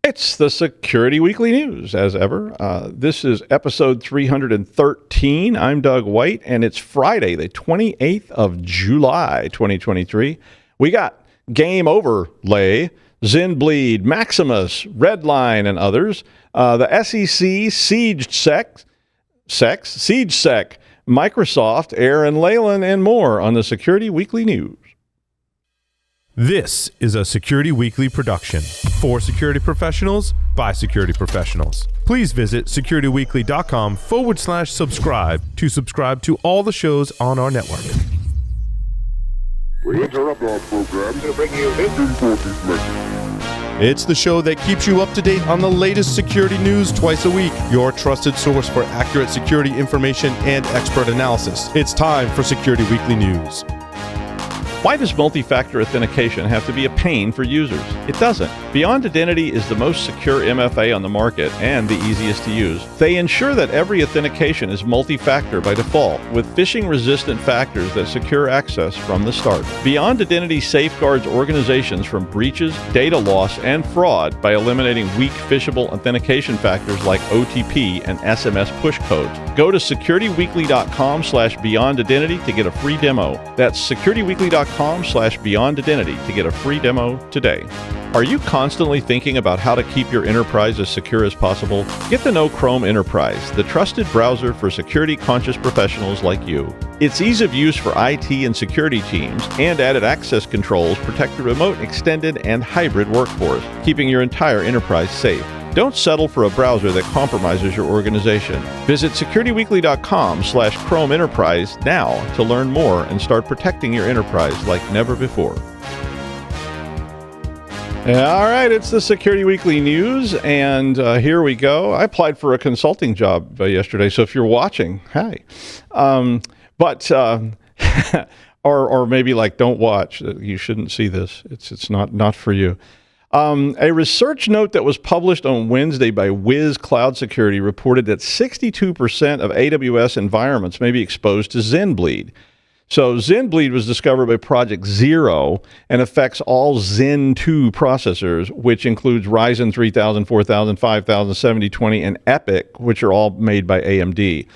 It's the Security Weekly News, as ever. This is episode 313. I'm Doug White, and it's Friday, the 28th of July, 2023. We got GameOver, ZenBleed, Maximus, Redline, and others. The SEC, SiegedSec, Microsoft, Aaran Leyland, and more on the Security Weekly News. This is a Security Weekly production for security professionals by security professionals. Please visit securityweekly.com/subscribe to subscribe to all the shows on our network. We interrupt our program to bring you this important message. It's the show that keeps you up to date on the latest security news twice a week. Your trusted source for accurate security information and expert analysis. It's time for Security Weekly News. Why does multi-factor authentication have to be a pain for users? It doesn't. Beyond Identity is the most secure MFA on the market and the easiest to use. They ensure that every authentication is multi-factor by default, with phishing-resistant factors that secure access from the start. Beyond Identity safeguards organizations from breaches, data loss, and fraud by eliminating weak phishable authentication factors like OTP and SMS push codes. Go to securityweekly.com/beyondidentity to get a free demo. That's securityweekly.com/beyondidentity to get a free demo today. Are you constantly thinking about how to keep your enterprise as secure as possible? Get to know Chrome Enterprise, the trusted browser for security-conscious professionals like you. Its ease of use for IT and security teams and added access controls protect the remote, extended, and hybrid workforce, keeping your entire enterprise safe. Don't settle for a browser that compromises your organization. Visit securityweekly.com/Chrome Enterprise now to learn more and start protecting your enterprise like never before. All right, it's the Security Weekly News, and here we go. I applied for a consulting job yesterday, so if you're watching, hi. Or maybe like don't watch. You shouldn't see this. It's not for you. A research note that was published on Wednesday by Wiz Cloud Security reported that 62% of AWS environments may be exposed to ZenBleed. So ZenBleed was discovered by Project Zero and affects all Zen 2 processors, which includes Ryzen 3000, 4000, 5000, 7020, and EPYC, which are all made by AMD.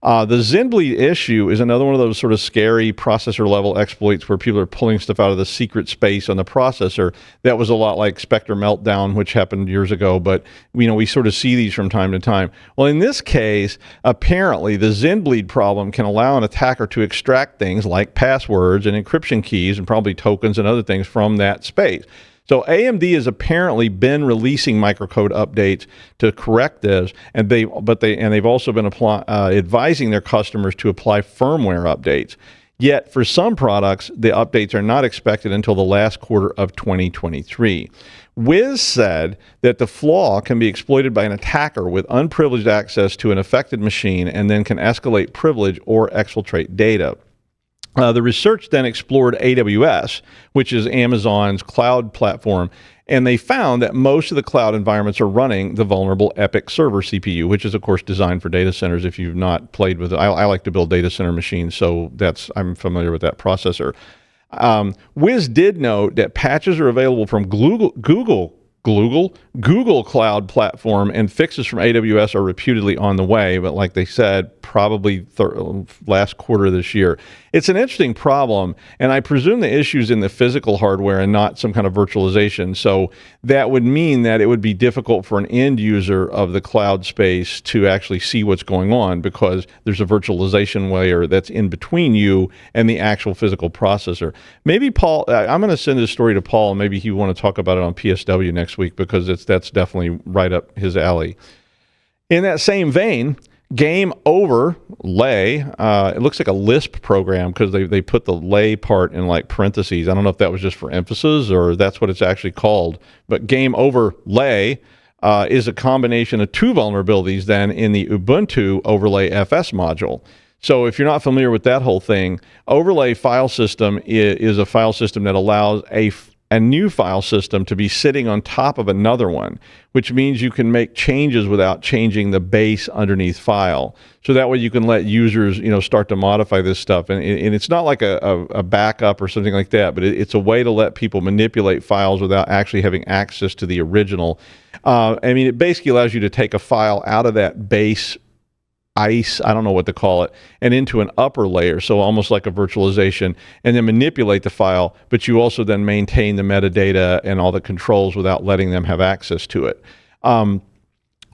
The ZenBleed issue is another one of those sort of scary processor-level exploits where people are pulling stuff out of the secret space on the processor. That was a lot like Spectre Meltdown, which happened years ago, but we sort of see these from time to time. Well, in this case, apparently the ZenBleed problem can allow an attacker to extract things like passwords and encryption keys and probably tokens and other things from that space. So AMD has apparently been releasing microcode updates to correct this, and they've also been advising their customers to apply firmware updates. Yet for some products, the updates are not expected until the last quarter of 2023. Wiz said that the flaw can be exploited by an attacker with unprivileged access to an affected machine and then can escalate privilege or exfiltrate data. The research then explored AWS, which is Amazon's cloud platform, and they found that most of the cloud environments are running the vulnerable EPYC server CPU, which is, of course, designed for data centers. If you've not played with it, I like to build data center machines, so I'm familiar with that processor. Wiz did note that patches are available from Google Cloud Platform, and fixes from AWS are reputedly on the way, but like they said, probably last quarter of this year. It's an interesting problem, and I presume the issue's in the physical hardware and not some kind of virtualization. So that would mean that it would be difficult for an end user of the cloud space to actually see what's going on because there's a virtualization layer that's in between you and the actual physical processor. Maybe Paul, I'm going to send this story to Paul, and maybe he want to talk about it on PSW next week because that's definitely right up his alley. In that same vein, GameOver, it looks like a Lisp program because they put the lay part in like parentheses. I don't know if that was just for emphasis or that's what it's actually called. But GameOver is a combination of two vulnerabilities then in the Ubuntu overlay FS module. So if you're not familiar with that whole thing, overlay file system is a file system that allows a new file system to be sitting on top of another one, which means you can make changes without changing the base underneath file. So that way you can let users, start to modify this stuff. And it's not like a backup or something like that, but it's a way to let people manipulate files without actually having access to the original. It basically allows you to take a file out of that base ICE, I don't know what to call it, and into an upper layer, so almost like a virtualization, and then manipulate the file, but you also then maintain the metadata and all the controls without letting them have access to it.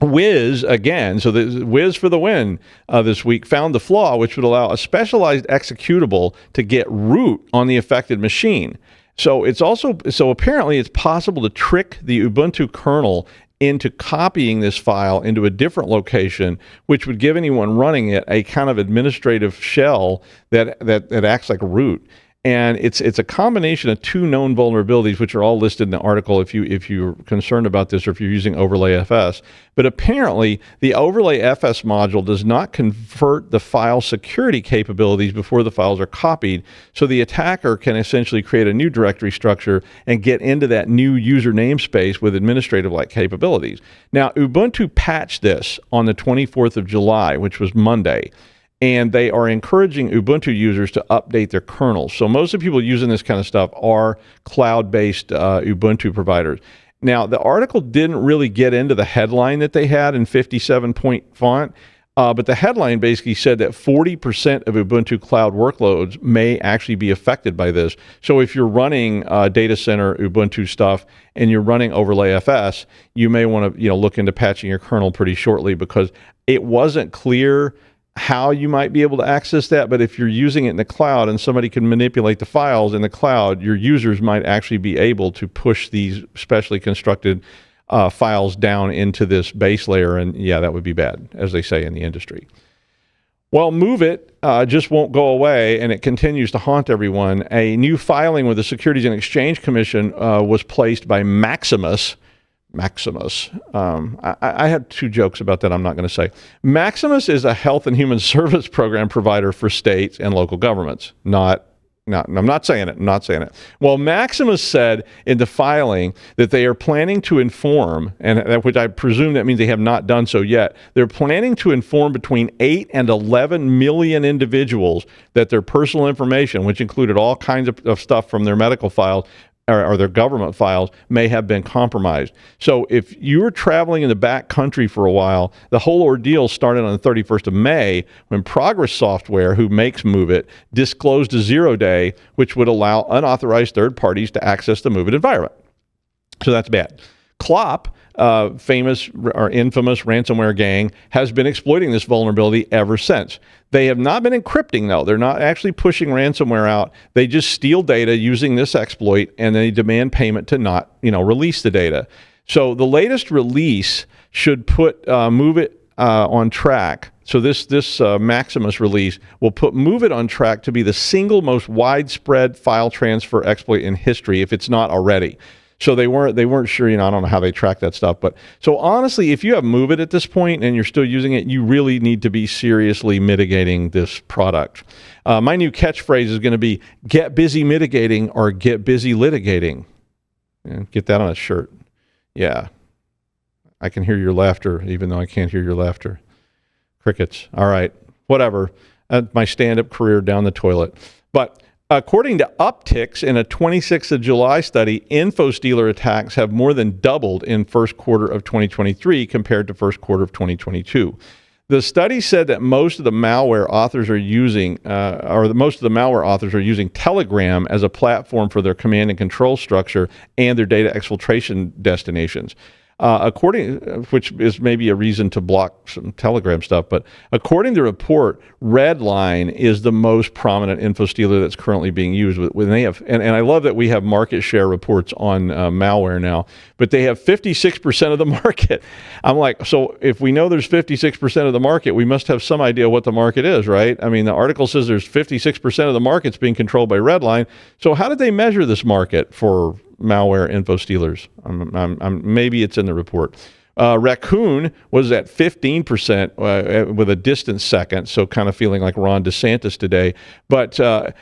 Wiz, again, so the Wiz for the win this week, found the flaw which would allow a specialized executable to get root on the affected machine. So apparently it's possible to trick the Ubuntu kernel into copying this file into a different location, which would give anyone running it a kind of administrative shell that acts like root. And it's a combination of two known vulnerabilities, which are all listed in the article if you're concerned about this or if you're using Overlay FS. But apparently, the Overlay FS module does not convert the file security capabilities before the files are copied. So the attacker can essentially create a new directory structure and get into that new user namespace with administrative-like capabilities. Now, Ubuntu patched this on the 24th of July, which was Monday. And they are encouraging Ubuntu users to update their kernels. So most of the people using this kind of stuff are cloud-based Ubuntu providers. Now, the article didn't really get into the headline that they had in 57-point font, but the headline basically said that 40% of Ubuntu cloud workloads may actually be affected by this. So if you're running data center Ubuntu stuff and you're running Overlay FS, you may want to look into patching your kernel pretty shortly, because it wasn't clear how you might be able to access that. But if you're using it in the cloud and somebody can manipulate the files in the cloud, your users might actually be able to push these specially constructed files down into this base layer. And yeah, that would be bad, as they say in the industry. Well, MOVEit just won't go away, and it continues to haunt everyone. A new filing with the Securities and Exchange Commission was placed by Maximus. I had two jokes about that I'm not going to say. Maximus is a health and human service program provider for states and local governments. I'm not saying it. Well, Maximus said in the filing that they are planning to inform, and which I presume that means they have not done so yet, they're planning to inform between 8 and 11 million individuals that their personal information, which included all kinds of stuff from their medical files, or their government files, may have been compromised. So if you were traveling in the back country for a while, the whole ordeal started on the 31st of May when Progress Software, who makes MOVEit, disclosed a 0-day, which would allow unauthorized third parties to access the MOVEit environment. So that's bad. Clop, famous or infamous ransomware gang, has been exploiting this vulnerability ever since. They have not been encrypting, though. They're not actually pushing ransomware out. They just steal data using this exploit, and they demand payment to not, release the data. So the latest release should put MOVEit on track. So this Maximus release will put MOVEit on track to be the single most widespread file transfer exploit in history, if it's not already. So they weren't sure, I don't know how they track that stuff. But so honestly, if you have MOVEit at this point and you're still using it, you really need to be seriously mitigating this product. My new catchphrase is going to be "Get busy mitigating" or "Get busy litigating." Yeah, get that on a shirt. Yeah. I can hear your laughter, even though I can't hear your laughter. Crickets. All right. Whatever. My stand-up career down the toilet. But according to upticks in a 26th of July study, Infostealer attacks have more than doubled in first quarter of 2023 compared to first quarter of 2022. The study said that most of the malware authors are using, Telegram as a platform for their command and control structure and their data exfiltration destinations. Which is maybe a reason to block some Telegram stuff, but according to the report, Redline is the most prominent Infostealer that's currently being used. When they have, and I love that we have market share reports on malware now, but they have 56% of the market. I'm like, so if we know there's 56% of the market, we must have some idea what the market is, right? I mean, the article says there's 56% of the market's being controlled by Redline. So how did they measure this market for malware Infostealers? Maybe it's in the report. Raccoon was at 15% with a distant second, so kind of feeling like Ron DeSantis today. But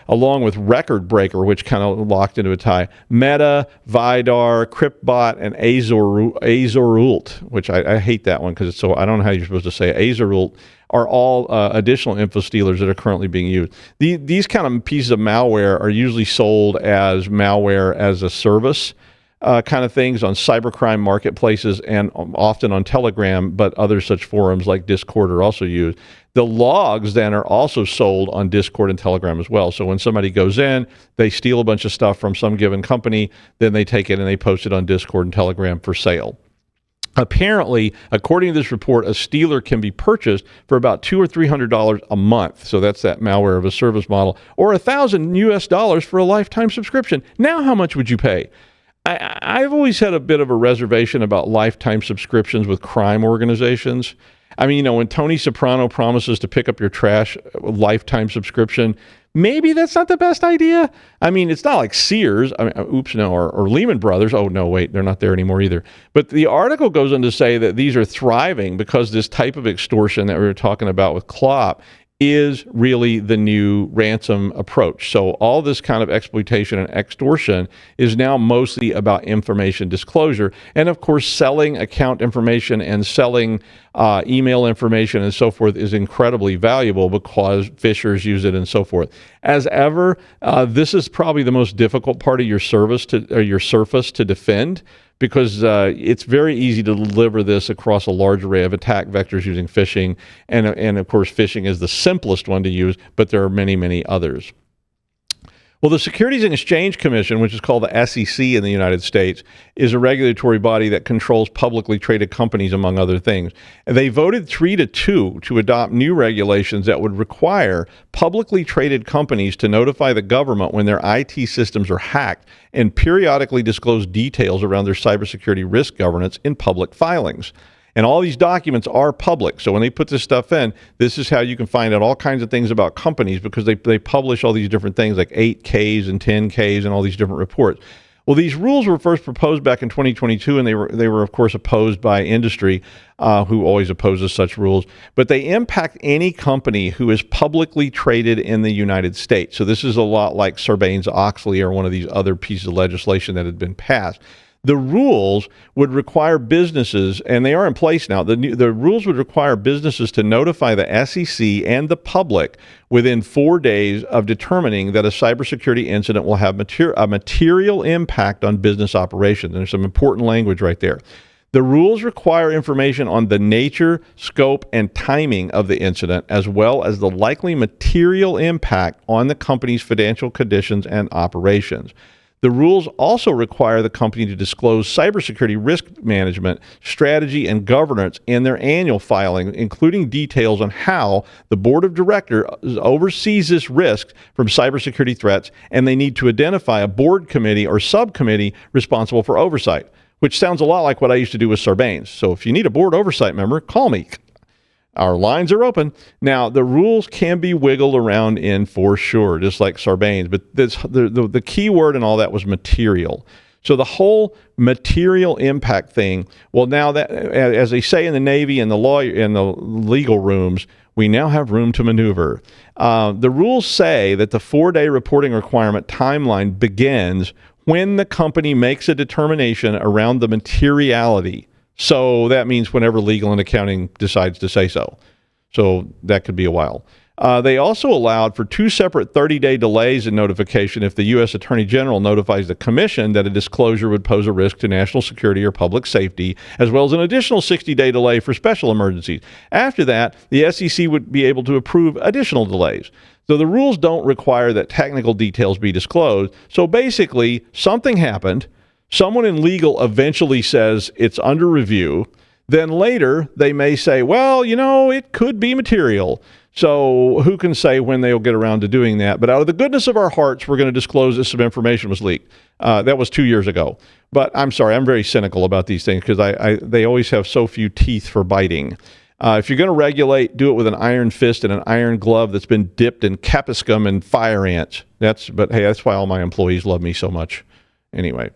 along with Record Breaker, which kind of locked into a tie, Meta, Vidar, Cryptbot, and Azorult, which I hate that one because it's so, I don't know how you're supposed to say it. Azorult are all additional Infostealers that are currently being used. These kind of pieces of malware are usually sold as malware as a service kind of things on cybercrime marketplaces and often on Telegram, but other such forums like Discord are also used. The logs then are also sold on Discord and Telegram as well. So when somebody goes in, they steal a bunch of stuff from some given company, then they take it and they post it on Discord and Telegram for sale. Apparently, according to this report, a stealer can be purchased for about $200 or $300 a month. So that's that malware of a service model, or $1,000 for a lifetime subscription. Now, how much would you pay? I've always had a bit of a reservation about lifetime subscriptions with crime organizations. I mean, when Tony Soprano promises to pick up your trash, lifetime subscription, maybe that's not the best idea. I mean, it's not like Sears, or Lehman Brothers. Oh, no, wait, they're not there anymore either. But the article goes on to say that these are thriving because this type of extortion that we were talking about with Klopp is really the new ransom approach. So all this kind of exploitation and extortion is now mostly about information disclosure. And of course, selling account information and selling email information and so forth is incredibly valuable because phishers use it and so forth. As ever, this is probably the most difficult part of your surface to defend, because it's very easy to deliver this across a large array of attack vectors using phishing. And of course, phishing is the simplest one to use, but there are many, many others. Well, the Securities and Exchange Commission, which is called the SEC in the United States, is a regulatory body that controls publicly traded companies, among other things. They voted 3-2 to adopt new regulations that would require publicly traded companies to notify the government when their IT systems are hacked and periodically disclose details around their cybersecurity risk governance in public filings. And all these documents are public. So when they put this stuff in, this is how you can find out all kinds of things about companies, because they publish all these different things like 8Ks and 10Ks and all these different reports. Well, these rules were first proposed back in 2022, and they were of course opposed by industry, who always opposes such rules. But they impact any company who is publicly traded in the United States. So this is a lot like Sarbanes-Oxley or one of these other pieces of legislation that had been passed. The rules would require businesses, and they are in place now, the rules would require businesses to notify the SEC and the public within 4 days of determining that a cybersecurity incident will have a material impact on business operations. And there's some important language right there. The rules require information on the nature, scope, and timing of the incident, as well as the likely material impact on the company's financial conditions and operations. The rules also require the company to disclose cybersecurity risk management, strategy, and governance in their annual filing, including details on how the board of directors oversees this risk from cybersecurity threats, and they need to identify a board committee or subcommittee responsible for oversight, which sounds a lot like what I used to do with Sarbanes. So if you need a board oversight member, call me. Our lines are open. Now, the rules can be wiggled around in for sure, just like Sarbanes. But the key word in all that was material. So the whole material impact thing, well, now that, as they say in the Navy and the legal rooms, we now have room to maneuver. The rules say that the 4-day reporting requirement timeline begins when the company makes a determination around the materiality. So that means whenever legal and accounting decides to say so. So that could be a while. They also allowed for 2 separate 30-day delays in notification if the U.S. Attorney General notifies the Commission that a disclosure would pose a risk to national security or public safety, as well as an additional 60-day delay for special emergencies. After that, the SEC would be able to approve additional delays. So the rules don't require that technical details be disclosed. So basically, something happened. Someone in legal eventually says it's under review. Then later, they may say, well, it could be material. So who can say when they'll get around to doing that? But out of the goodness of our hearts, we're going to disclose that some information was leaked. That was 2 years ago. But I'm sorry, I'm very cynical about these things because they always have so few teeth for biting. If you're going to regulate, do it with an iron fist and an iron glove that's been dipped in capsicum and fire ants. But hey, that's why all my employees love me so much. Anyway.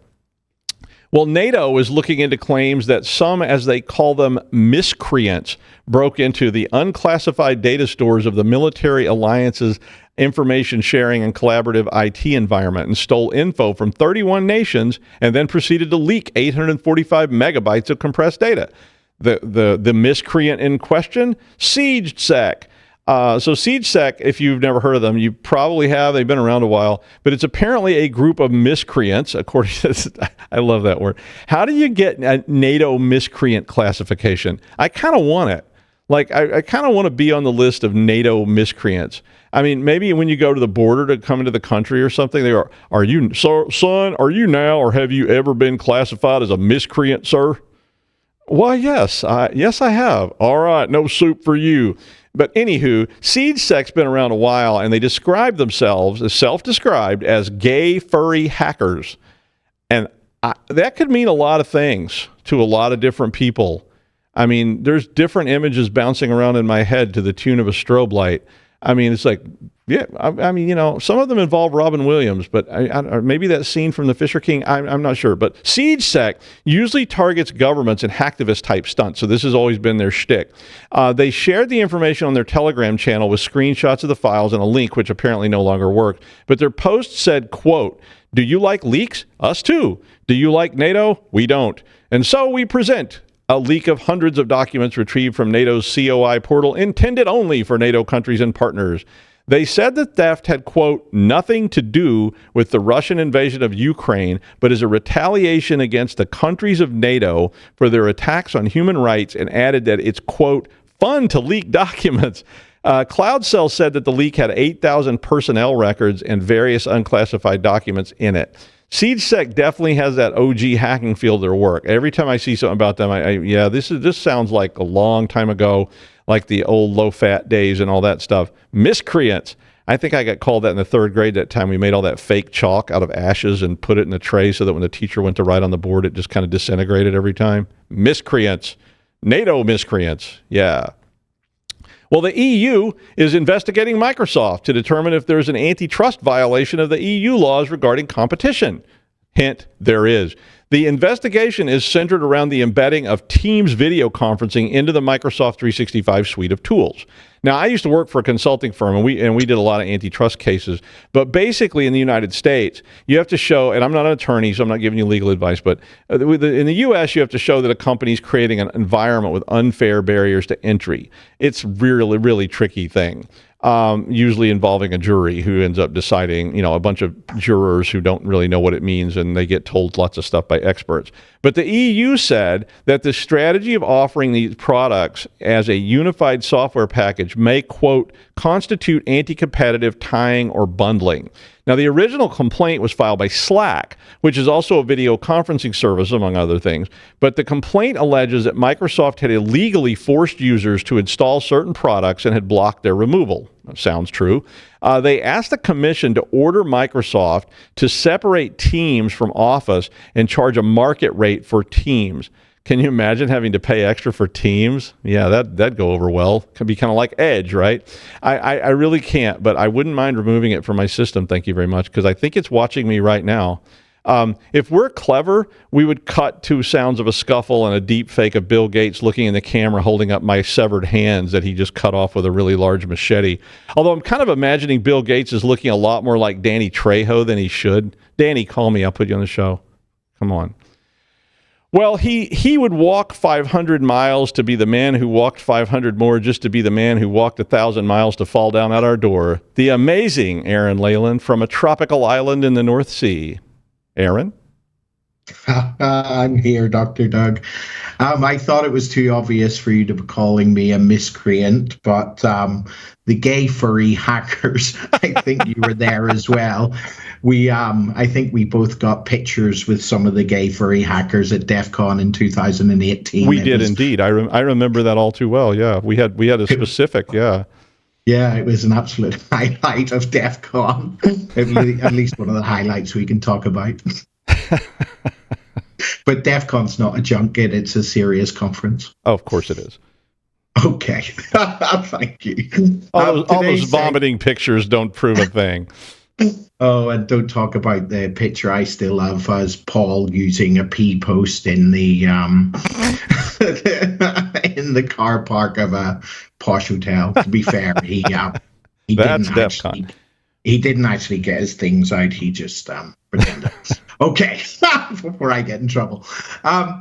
Well, NATO is looking into claims that some, as they call them, miscreants broke into the unclassified data stores of the military alliance's information sharing and collaborative IT environment and stole info from 31 nations and then proceeded to leak 845 megabytes of compressed data. The miscreant in question, SiegedSec. So SiegedSec, if you've never heard of them, you probably have. They've been around a while, but it's apparently a group of miscreants, according to this. I love that word. How do you get a NATO miscreant classification? I kind of want it. Like, I kind of want to be on the list of NATO miscreants. I mean, maybe when you go to the border to come into the country or something, they are you, son, are you now or have you ever been classified as a miscreant, sir? Well, yes, I have. All right, no soup for you. But anywho, SiegedSec's been around a while, and they describe themselves as self-described as gay, furry hackers. And that could mean a lot of things to a lot of different people. I mean, there's different images bouncing around in my head to the tune of a strobe light. I mean, it's like, yeah, I mean, you know, some of them involve Robin Williams, but or maybe that scene from The Fisher King, I'm not sure. But SiegedSec usually targets governments and hacktivist type stunts, so this has always been their shtick. They shared the information on their Telegram channel with screenshots of the files and a link, which apparently no longer worked. But their post said, quote, "Do you like leaks? Us too. Do you like NATO? We don't. And so we present a leak of hundreds of documents retrieved from NATO's COI portal intended only for NATO countries and partners. They said the theft had, quote, nothing to do with the Russian invasion of Ukraine, but is a retaliation against the countries of NATO for their attacks on human rights, and added that it's, quote, fun to leak documents." CloudCell said that the leak had 8,000 personnel records and various unclassified documents in it. SiegedSec definitely has that OG hacking feel to their work. Every time I see something about them, this sounds like a long time ago, like the old low-fat days and all that stuff. Miscreants. I think I got called that in the third grade that time. We made all that fake chalk out of ashes and put it in a tray so that when the teacher went to write on the board, it just kind of disintegrated every time. Miscreants. NATO miscreants. Yeah. Well, the EU is investigating Microsoft to determine if there's an antitrust violation of the EU laws regarding competition. Hint, there is. The investigation is centered around the embedding of Teams video conferencing into the Microsoft 365 suite of tools. Now, I used to work for a consulting firm, and we did a lot of antitrust cases. But basically, in the United States, you have to show, and I'm not an attorney, so I'm not giving you legal advice, but in the U.S., you have to show that a company is creating an environment with unfair barriers to entry. It's really, really tricky thing. Usually involving a jury who ends up deciding, you know, a bunch of jurors who don't really know what it means, and they get told lots of stuff by experts. But the EU said that the strategy of offering these products as a unified software package may, quote, constitute anti-competitive tying or bundling. Now, the original complaint was filed by Slack, which is also a video conferencing service, among other things. But the complaint alleges that Microsoft had illegally forced users to install certain products and had blocked their removal. That sounds true. They asked the commission to order Microsoft to separate Teams from Office and charge a market rate for Teams. Can you imagine having to pay extra for Teams? Yeah, that'd go over well. Could be kind of like Edge, right? I really can't, but I wouldn't mind removing it from my system. Thank you very much, because I think it's watching me right now. If we're clever, we would cut to sounds of a scuffle and a deep fake of Bill Gates looking in the camera holding up my severed hands that he just cut off with a really large machete. Although I'm kind of imagining Bill Gates is looking a lot more like Danny Trejo than he should. Danny, call me. I'll put you on the show. Come on. Well, he would walk 500 miles to be the man who walked 500 more just to be the man who walked 1,000 miles to fall down at our door. The amazing Aaran Leyland from a tropical island in the North Sea. Aaron? I'm here, Dr. Doug. I thought it was too obvious for you to be calling me a miscreant, but the gay furry hackers, I think you were there as well. I think we both got pictures with some of the gay furry hackers at DEF CON in 2018. We did indeed. I remember that all too well. Yeah, we had a specific, yeah. Yeah, it was an absolute highlight of DEF CON. At least one of the highlights we can talk about. But DEF CON's not a junket, it's a serious conference. Oh, of course it is. Okay. Thank you. All those vomiting pictures don't prove a thing. Oh, and don't talk about the picture I still have as Paul using a pee post in the in the car park of a posh hotel. To be fair, he That's didn't DEF CON. actually he didn't actually get his things out. He just pretended. Okay, before I get in trouble.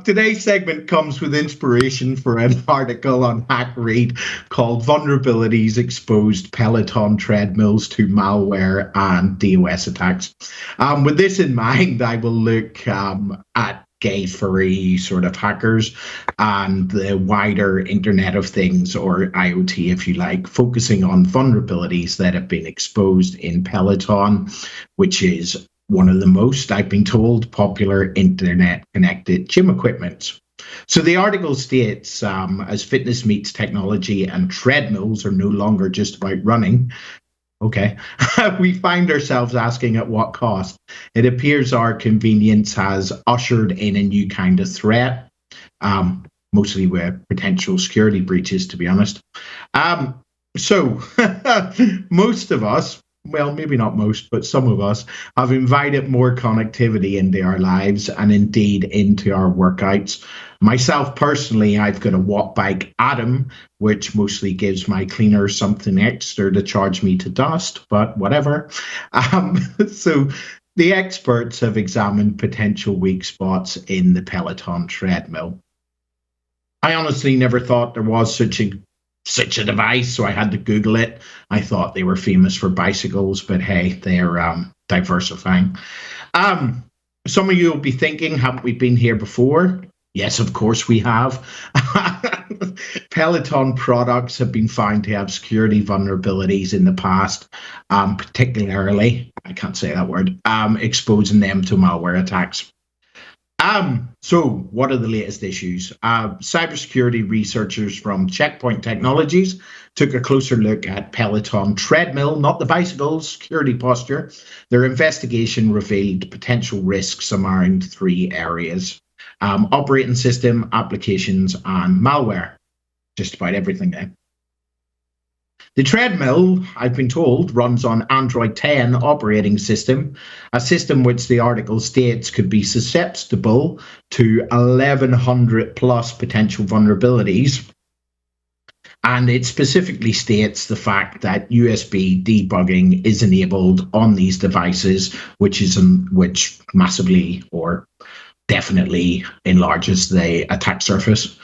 Today's segment comes with inspiration for an article on HackRead called Vulnerabilities Exposed Peloton Treadmills to Malware and DOS Attacks. With this in mind, I will look at gay furry sort of hackers and the wider Internet of Things, or IoT if you like, focusing on vulnerabilities that have been exposed in Peloton, which is one of the most, I've been told, popular internet-connected gym equipment. So the article states, as fitness meets technology and treadmills are no longer just about running, okay, we find ourselves asking at what cost. It appears our convenience has ushered in a new kind of threat, mostly with potential security breaches, to be honest. So most of us, well, maybe not most, but some of us have invited more connectivity into our lives and indeed into our workouts. Myself personally, I've got a watt bike Atom, which mostly gives my cleaner something extra to charge me to dust, but whatever. So the experts have examined potential weak spots in the Peloton treadmill. I honestly never thought there was such a device, so I had to Google it. I thought they were famous for bicycles, but hey, they're diversifying. Some of you will be thinking, haven't we been here before? Yes, of course we have. Peloton products have been found to have security vulnerabilities in the past, particularly, I can't say that word, exposing them to malware attacks. So what are the latest issues? Cybersecurity researchers from Checkpoint Technologies took a closer look at Peloton treadmill, not the bicycle's security posture. Their investigation revealed potential risks around 3 areas: operating system, applications, and malware. Just about everything there. The treadmill, I've been told, runs on Android 10 operating system, a system which the article states could be susceptible to 1,100 plus potential vulnerabilities. And it specifically states the fact that USB debugging is enabled on these devices, which massively or definitely enlarges the attack surface.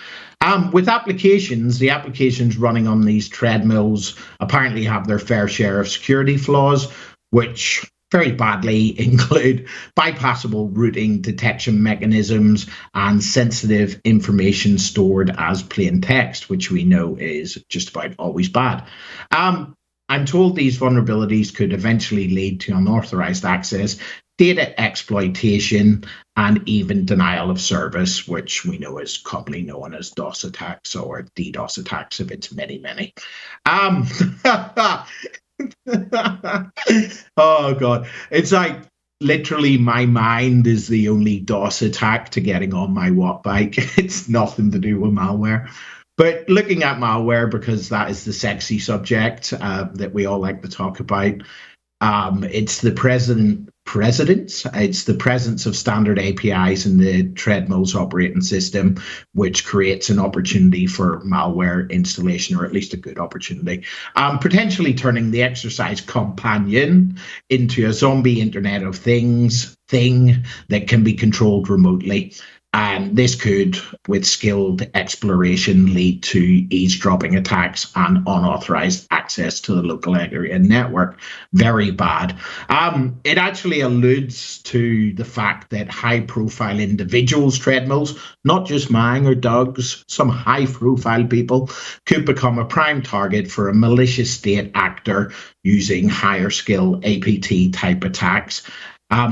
With applications, the applications running on these treadmills apparently have their fair share of security flaws, which very badly include bypassable routing detection mechanisms and sensitive information stored as plain text, which we know is just about always bad. I'm told these vulnerabilities could eventually lead to unauthorized access, data exploitation, and even denial of service, which we know is commonly known as DOS attacks or DDoS attacks if it's many, many. Oh, God. It's like literally my mind is the only DOS attack to getting on my watt bike. It's nothing to do with malware. But looking at malware, because that is the sexy subject that we all like to talk about, it's the presence of standard APIs in the treadmill's operating system, which creates an opportunity for malware installation, or at least a good opportunity, potentially turning the exercise companion into a zombie Internet of Things thing that can be controlled remotely. And this could, with skilled exploration, lead to eavesdropping attacks and unauthorized access to the local area network. Very bad. It actually alludes to the fact that high-profile individuals' treadmills, not just mine or Doug's, some high-profile people, could become a prime target for a malicious state actor using higher-skill APT-type attacks.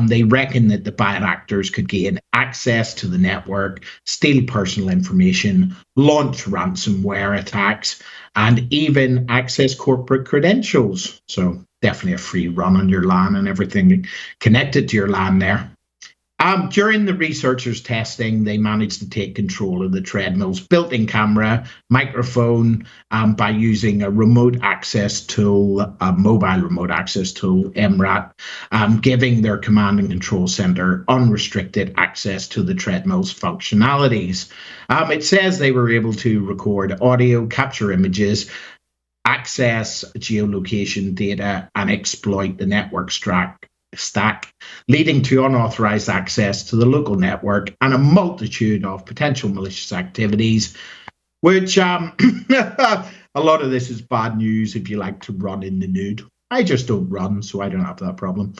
They reckon that the bad actors could gain access to the network, steal personal information, launch ransomware attacks, and even access corporate credentials. So definitely a free run on your LAN and everything connected to your LAN there. During the researchers' testing, they managed to take control of the treadmill's built-in camera, microphone, by using a remote access tool, a mobile remote access tool, MRAT, giving their command and control center unrestricted access to the treadmill's functionalities. It says they were able to record audio, capture images, access geolocation data, and exploit the network stack, leading to unauthorized access to the local network and a multitude of potential malicious activities, which a lot of this is bad news if you like to run in the nude. I just don't run, so I don't have that problem.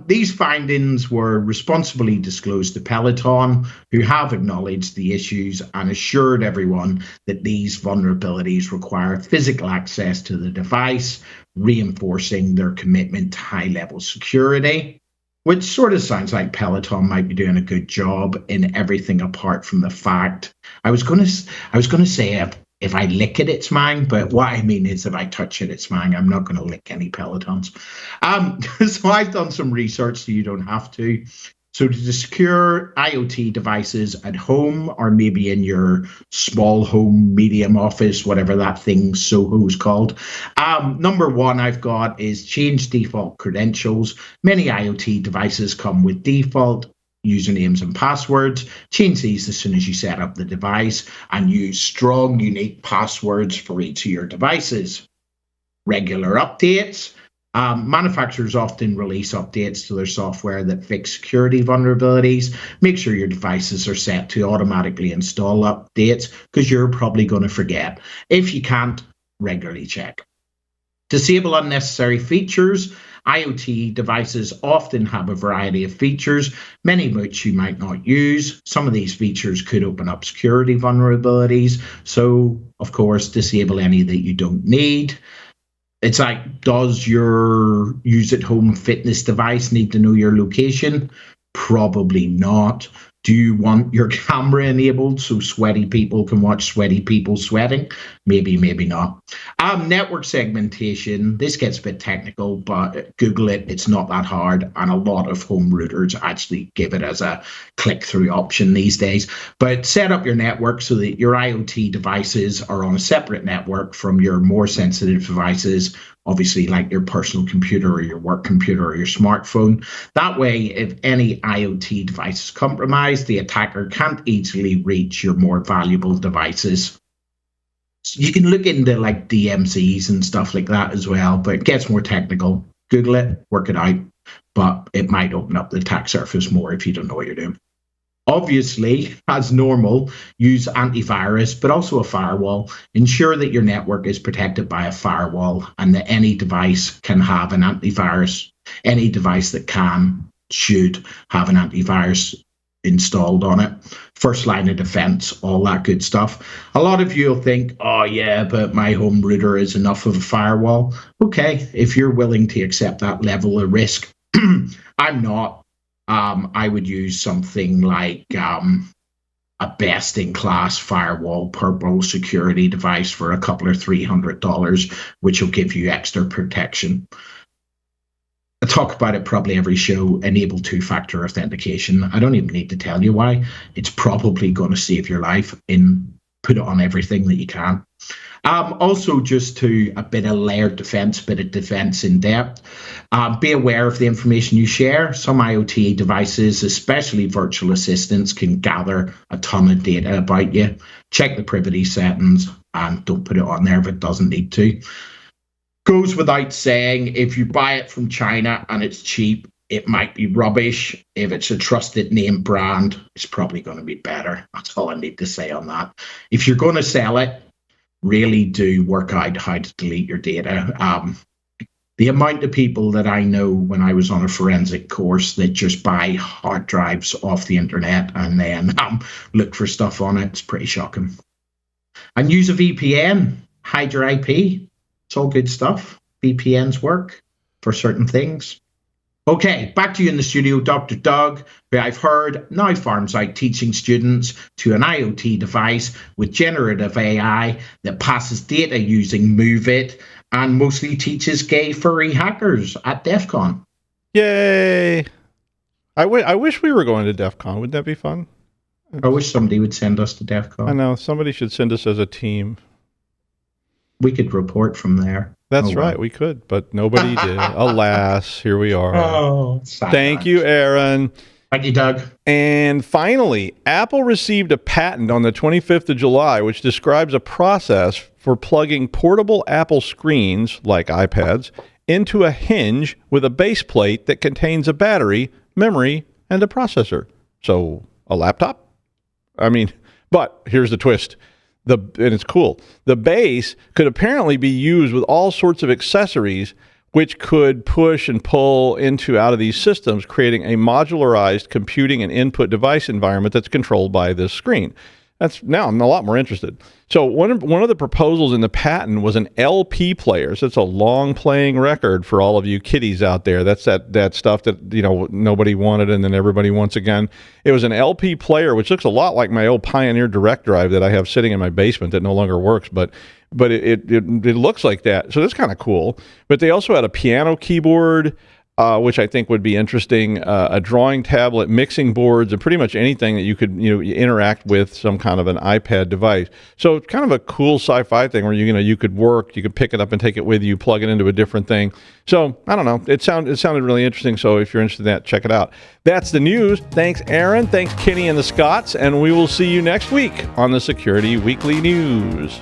These findings were responsibly disclosed to Peloton, who have acknowledged the issues and assured everyone that these vulnerabilities require physical access to the device, reinforcing their commitment to high-level security, which sort of sounds like Peloton might be doing a good job in everything apart from the fact. I was going to say if I lick it, it's mine. But what I mean is if I touch it, it's mine. I'm not going to lick any Pelotons. So I've done some research so you don't have to. So to secure IoT devices at home or maybe in your small home, medium office, whatever that thing Soho is called. Number one I've got is change default credentials. Many IoT devices come with default usernames and passwords. Change these as soon as you set up the device and use strong, unique passwords for each of your devices. Regular updates. Manufacturers often release updates to their software that fix security vulnerabilities. Make sure your devices are set to automatically install updates because you're probably going to forget. If you can't, regularly check. Disable unnecessary features. IoT devices often have a variety of features, many of which you might not use. Some of these features could open up security vulnerabilities. So, of course, disable any that you don't need. It's like, does your use-at-home fitness device need to know your location? Probably not. Do you want your camera enabled so sweaty people can watch sweaty people sweating? Maybe, maybe not. Network segmentation. This gets a bit technical, but Google it. It's not that hard. And a lot of home routers actually give it as a click-through option these days. But set up your network so that your IoT devices are on a separate network from your more sensitive devices, obviously like your personal computer or your work computer or your smartphone. That way, if any IoT device is compromised, the attacker can't easily reach your more valuable devices. So you can look into like DMZs and stuff like that as well, but it gets more technical. Google it, work it out, but it might open up the attack surface more if you don't know what you're doing. Obviously, as normal, use antivirus, but also a firewall. Ensure that your network is protected by a firewall and that any device can have an antivirus. Any device that should have an antivirus installed on it. First line of defense, all that good stuff. A lot of you will think, oh yeah, but my home router is enough of a firewall. Okay, if you're willing to accept that level of risk. I'm not. I would use something like a best-in-class firewall purple security device for a couple or $300, which will give you extra protection. I talk about it probably every show, enable two-factor authentication. I don't even need to tell you why. It's probably going to save your life. Put it on everything that you can. Also, just to a bit of layered defense, bit of defense in depth. Be aware of the information you share. Some IoT devices, especially virtual assistants, can gather a ton of data about you. Check the privacy settings and don't put it on there if it doesn't need to. Goes without saying, if you buy it from China and it's cheap, it might be rubbish. If it's a trusted name brand, it's probably going to be better. That's all I need to say on that. If you're going to sell it, really do work out how to delete your data. The amount of people that I know when I was on a forensic course that just buy hard drives off the internet and then look for stuff on it, it's pretty shocking. And use a VPN, hide your IP. It's all good stuff. VPNs work for certain things. Okay, back to you in the studio, Dr. Doug, who I've heard now farms out teaching students to an IoT device with generative AI that passes data using MOVEit and mostly teaches gay furry hackers at DEF CON. Yay! I wish we were going to DEF CON. Wouldn't that be fun? I wish somebody would send us to DEF CON. I know. Somebody should send us as a team. We could report from there. That's right. We could, but nobody did. Alas, here we are. Oh, Thank you, Aaron. Thank you, Doug. And finally, Apple received a patent on the 25th of July, which describes a process for plugging portable Apple screens, like iPads, into a hinge with a base plate that contains a battery, memory, and a processor. So, a laptop? I mean, but here's the twist. And it's cool. The base could apparently be used with all sorts of accessories which could push and pull out of these systems, creating a modularized computing and input device environment that's controlled by this screen. Now I'm a lot more interested. So one of the proposals in the patent was an LP player. So it's a long playing record for all of you kiddies out there. That's that stuff that nobody wanted and then everybody wants again. It was an LP player, which looks a lot like my old Pioneer direct drive that I have sitting in my basement that no longer works, but it looks like that. So that's kind of cool. But they also had a piano keyboard, which I think would be interesting, a drawing tablet, mixing boards, and pretty much anything that you could interact with some kind of an iPad device. So it's kind of a cool sci-fi thing where you could work, you could pick it up and take it with you, plug it into a different thing. So I don't know, it sounded really interesting. So if you're interested in that, check it out. That's the news. Thanks, Aaron. Thanks, Kenny and the Scots, and we will see you next week on the Security Weekly News.